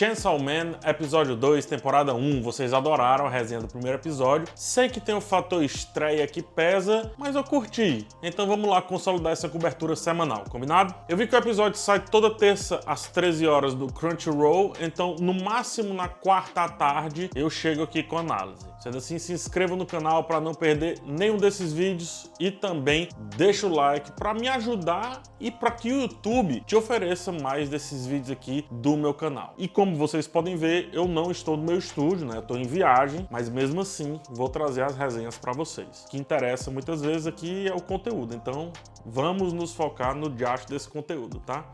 Chainsaw Man, episódio 2, temporada 1. Vocês adoraram a resenha do primeiro episódio. Sei que tem o fator estreia que pesa, mas eu curti. Então vamos lá consolidar essa cobertura semanal, combinado? Eu vi que o episódio sai toda terça às 13 horas do Crunchyroll, então no máximo na quarta à tarde eu chego aqui com análise. Sendo assim, se inscreva no canal para não perder nenhum desses vídeos e também deixa o like para me ajudar e para que o YouTube te ofereça mais desses vídeos aqui do meu canal. E como vocês podem ver, eu não estou no meu estúdio, né? Eu estou em viagem, mas mesmo assim vou trazer as resenhas para vocês. O que interessa muitas vezes aqui é o conteúdo, então vamos nos focar no diacho desse conteúdo, tá?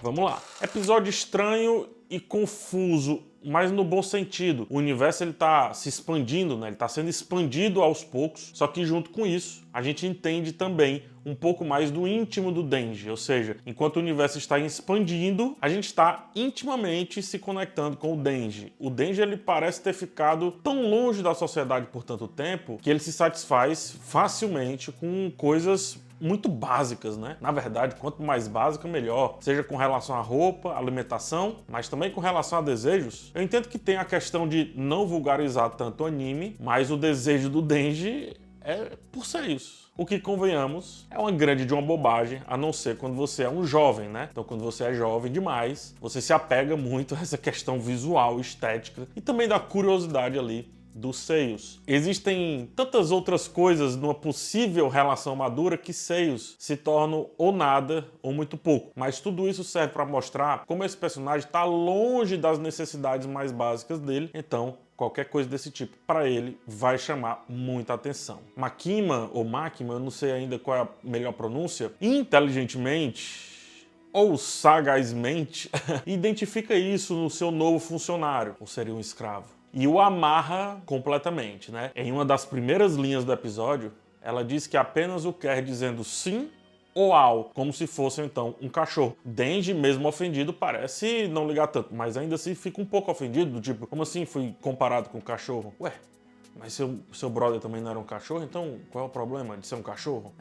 Vamos lá. Episódio estranho e confuso, mas no bom sentido. O universo ele tá se expandindo, né? Ele tá sendo expandido aos poucos, só que junto com isso, a gente entende também um pouco mais do íntimo do Denji, ou seja, enquanto o universo está expandindo, a gente está intimamente se conectando com o Denji. O Denji ele parece ter ficado tão longe da sociedade por tanto tempo que ele se satisfaz facilmente com coisas muito básicas, né? Na verdade, quanto mais básica, melhor. Seja com relação à roupa, alimentação, mas também com relação a desejos. Eu entendo que tem a questão de não vulgarizar tanto o anime, mas o desejo do Denji é por seios. O que, convenhamos, é uma grande de uma bobagem, a não ser quando você é um jovem, né? Então, quando você é jovem demais, você se apega muito a essa questão visual, estética e também da curiosidade ali dos seios. Existem tantas outras coisas numa possível relação madura que seios se tornam ou nada ou muito pouco. Mas tudo isso serve para mostrar como esse personagem está longe das necessidades mais básicas dele, então qualquer coisa desse tipo para ele vai chamar muita atenção. Makima ou Makima, eu não sei ainda qual é a melhor pronúncia, inteligentemente ou sagazmente identifica isso no seu novo funcionário, ou seria um escravo, e o amarra completamente, né? Em uma das primeiras linhas do episódio, ela diz que apenas o quer dizendo sim ou ao, como se fosse então um cachorro. Denji, mesmo ofendido, parece não ligar tanto, mas ainda assim fica um pouco ofendido, do tipo, como assim fui comparado com um cachorro? Ué, mas seu brother também não era um cachorro, então qual é o problema de ser um cachorro?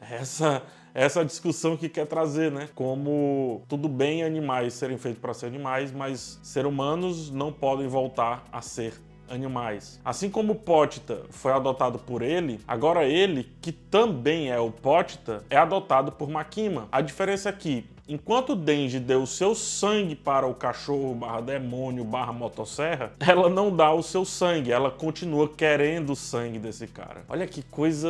Essa discussão que quer trazer, né? Como tudo bem animais serem feitos para ser animais, mas seres humanos não podem voltar a ser animais. Assim como o Pochita foi adotado por ele, agora ele, que também é o Pochita, é adotado por Makima. A diferença é que, enquanto Denji deu o seu sangue para o cachorro barra demônio barra motosserra, ela não dá o seu sangue, ela continua querendo o sangue desse cara. Olha que coisa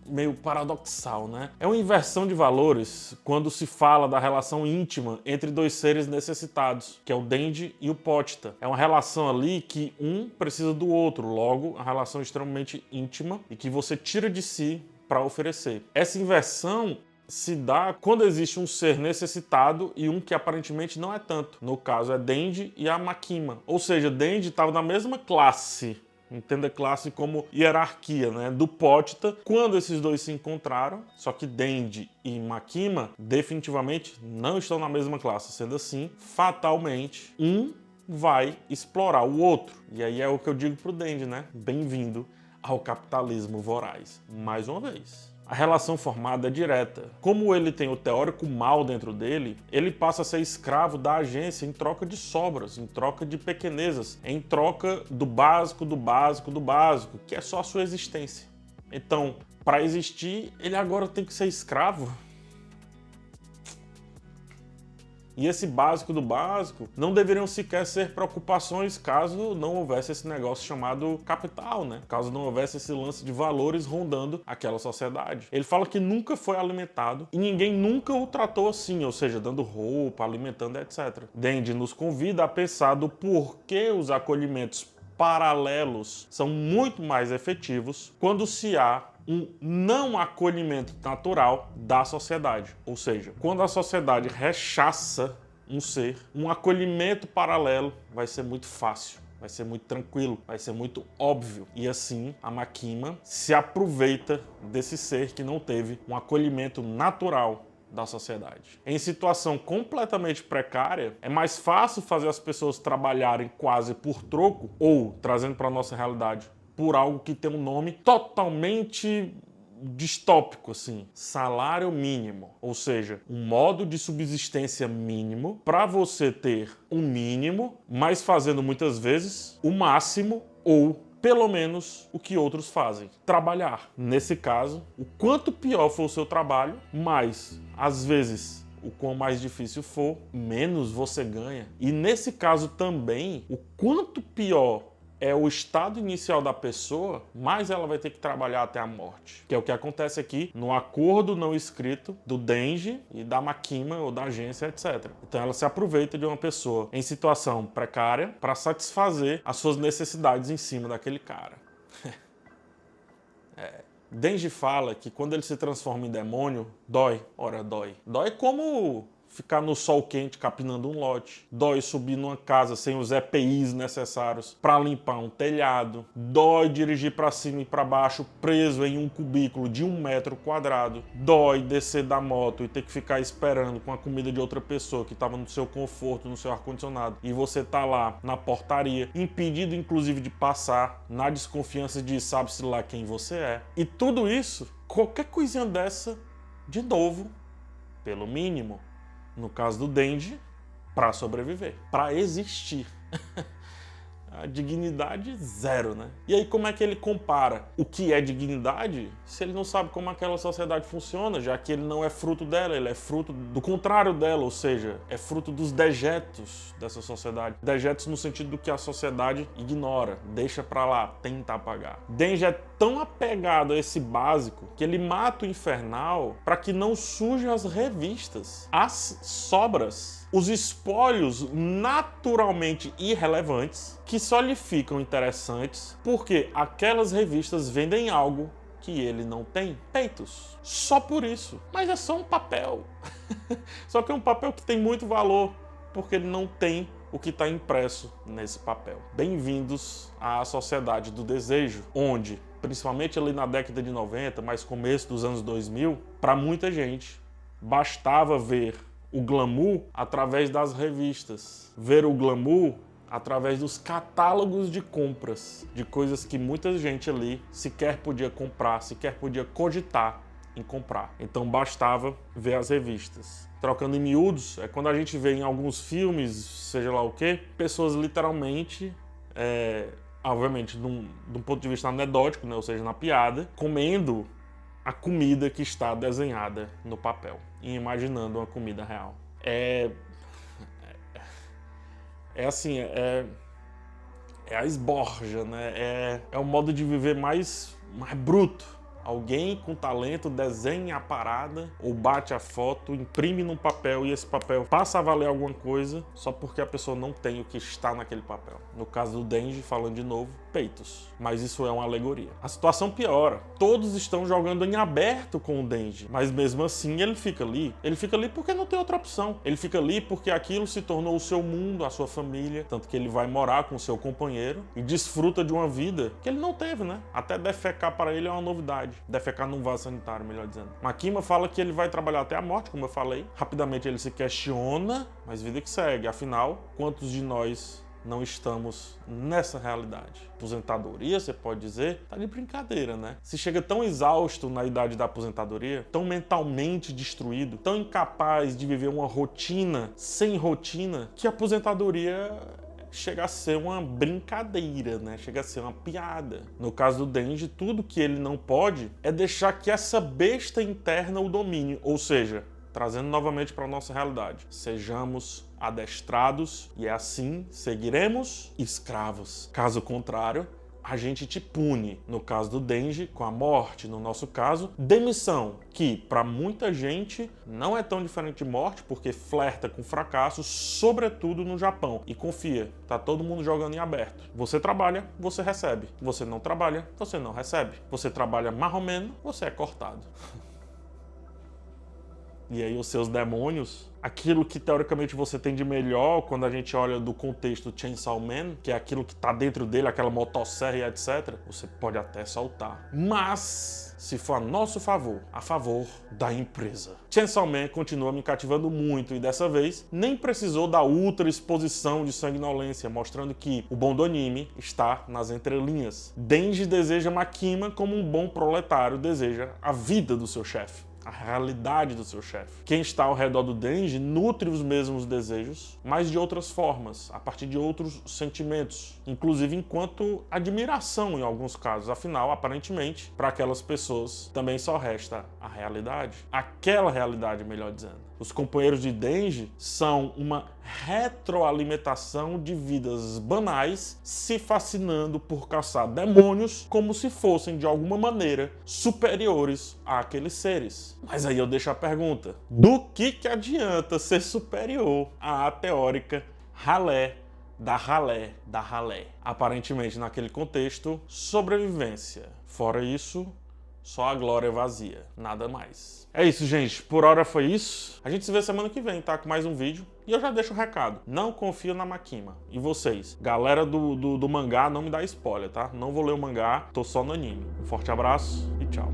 meio paradoxal, né? É uma inversão de valores quando se fala da relação íntima entre dois seres necessitados, que é o Denji e o Pochita. É uma relação ali que um precisa do outro, logo, a relação extremamente íntima e que você tira de si para oferecer. Essa inversão se dá quando existe um ser necessitado e um que aparentemente não é tanto. No caso é Denji e a Makima. Ou seja, Denji estava na mesma classe, entenda classe como hierarquia, né, do Pochita, quando esses dois se encontraram, só que Denji e Makima definitivamente não estão na mesma classe, sendo assim, fatalmente, um vai explorar o outro. E aí é o que eu digo pro Denji, né, bem-vindo ao capitalismo voraz, mais uma vez. A relação formada é direta. Como ele tem o teórico mal dentro dele, ele passa a ser escravo da agência em troca de sobras, em troca de pequenezas, em troca do básico, do básico, do básico, que é só a sua existência. Então, para existir, ele agora tem que ser escravo. E esse básico do básico não deveriam sequer ser preocupações caso não houvesse esse negócio chamado capital, né? Caso não houvesse esse lance de valores rondando aquela sociedade. Ele fala que nunca foi alimentado e ninguém nunca o tratou assim, ou seja, dando roupa, alimentando, etc. Denji nos convida a pensar do porquê os acolhimentos paralelos são muito mais efetivos quando se há um não acolhimento natural da sociedade. Ou seja, quando a sociedade rechaça um ser, um acolhimento paralelo vai ser muito fácil, vai ser muito tranquilo, vai ser muito óbvio. E assim, a Makima se aproveita desse ser que não teve um acolhimento natural da sociedade. Em situação completamente precária, é mais fácil fazer as pessoas trabalharem quase por troco ou, trazendo para a nossa realidade, por algo que tem um nome totalmente distópico, assim. Salário mínimo, ou seja, um modo de subsistência mínimo para você ter um mínimo, mas fazendo muitas vezes o máximo ou pelo menos o que outros fazem, trabalhar. Nesse caso, o quanto pior for o seu trabalho, mais, às vezes, o quão mais difícil for, menos você ganha. E nesse caso também, o quanto pior é o estado inicial da pessoa, mais ela vai ter que trabalhar até a morte. Que é o que acontece aqui no acordo não escrito do Denji e da Makima ou da agência, etc. Então ela se aproveita de uma pessoa em situação precária para satisfazer as suas necessidades em cima daquele cara. Denji fala que quando ele se transforma em demônio, dói. Ora, dói. Dói como ficar no sol quente capinando um lote. Dói subir numa casa sem os EPIs necessários para limpar um telhado. Dói dirigir para cima e para baixo preso em um cubículo de 1 metro quadrado. Dói descer da moto e ter que ficar esperando com a comida de outra pessoa que estava no seu conforto, no seu ar-condicionado. E você tá lá na portaria, impedido inclusive de passar, na desconfiança de sabe-se lá quem você é. E tudo isso, qualquer coisinha dessa, de novo, pelo mínimo, no caso do Denji, para sobreviver, para existir. A dignidade zero, né? E aí como é que ele compara o que é dignidade se ele não sabe como aquela sociedade funciona, já que ele não é fruto dela, ele é fruto do contrário dela, ou seja, é fruto dos dejetos dessa sociedade. Dejetos no sentido do que a sociedade ignora, deixa pra lá, tenta apagar. Denji é tão apegado a esse básico que ele mata o Infernal para que não suje as revistas, as sobras, os espólios naturalmente irrelevantes que só lhe ficam interessantes porque aquelas revistas vendem algo que ele não tem. Peitos. Só por isso. Mas é só um papel. Só que é um papel que tem muito valor porque ele não tem o que está impresso nesse papel. Bem-vindos à sociedade do desejo, onde, principalmente ali na década de 90, mais começo dos anos 2000, para muita gente, bastava ver o glamour através das revistas, ver o glamour através dos catálogos de compras, de coisas que muita gente ali sequer podia comprar, sequer podia cogitar em comprar. Então bastava ver as revistas. Trocando em miúdos, é quando a gente vê em alguns filmes, seja lá o quê, pessoas literalmente, obviamente, de um ponto de vista anedótico, né, ou seja, na piada, comendo a comida que está desenhada no papel e imaginando uma comida real. É a esborja, né? É o modo de viver mais bruto. Alguém com talento desenha a parada ou bate a foto, imprime num papel e esse papel passa a valer alguma coisa só porque a pessoa não tem o que está naquele papel. No caso do Denji, falando de novo, peitos. Mas isso é uma alegoria. A situação piora. Todos estão jogando em aberto com o Denji, mas mesmo assim ele fica ali. Ele fica ali porque não tem outra opção. Ele fica ali porque aquilo se tornou o seu mundo, a sua família, tanto que ele vai morar com o seu companheiro e desfruta de uma vida que ele não teve, né? Até defecar para ele é uma novidade. Defecar num vaso sanitário, melhor dizendo. Makima fala que ele vai trabalhar até a morte, como eu falei. Rapidamente ele se questiona, mas vida que segue. Afinal, quantos de nós não estamos nessa realidade? Aposentadoria, você pode dizer, tá de brincadeira, né? Se chega tão exausto na idade da aposentadoria, tão mentalmente destruído, tão incapaz de viver uma rotina sem rotina, que a aposentadoria chega a ser uma brincadeira, né? Chega a ser uma piada. No caso do Denji, tudo que ele não pode é deixar que essa besta interna o domine, ou seja, trazendo novamente para a nossa realidade, sejamos adestrados e assim seguiremos escravos. Caso contrário, a gente te pune. No caso do Denji, com a morte, no nosso caso, demissão, que para muita gente não é tão diferente de morte, porque flerta com fracasso, sobretudo no Japão. E confia, tá todo mundo jogando em aberto. Você trabalha, você recebe. Você não trabalha, você não recebe. Você trabalha mais ou menos, você é cortado. e aí os seus demônios, aquilo que teoricamente você tem de melhor quando a gente olha do contexto Chainsaw Man, que é aquilo que tá dentro dele, aquela motosserra e etc, você pode até soltar. Mas se for a nosso favor, a favor da empresa. Chainsaw Man continua me cativando muito e dessa vez nem precisou da ultra exposição de sanguinolência, mostrando que o bom do anime está nas entrelinhas. Denji deseja Makima como um bom proletário deseja a vida do seu chefe, a realidade do seu chefe. Quem está ao redor do Denji nutre os mesmos desejos, mas de outras formas, a partir de outros sentimentos, inclusive enquanto admiração em alguns casos. Afinal, aparentemente, para aquelas pessoas também só resta a realidade. Aquela realidade, melhor dizendo. Os companheiros de Denji são uma retroalimentação de vidas banais se fascinando por caçar demônios como se fossem, de alguma maneira, superiores àqueles seres. Mas aí eu deixo a pergunta: do que adianta ser superior à teórica ralé da ralé da ralé? Aparentemente, naquele contexto, sobrevivência. Fora isso, só a glória vazia, nada mais. É isso, gente. Por hora foi isso. A gente se vê semana que vem, tá? Com mais um vídeo. E eu já deixo o recado. Não confio na Makima. E vocês? Galera do mangá, não me dá spoiler, tá? Não vou ler o mangá, tô só no anime. Um forte abraço e tchau.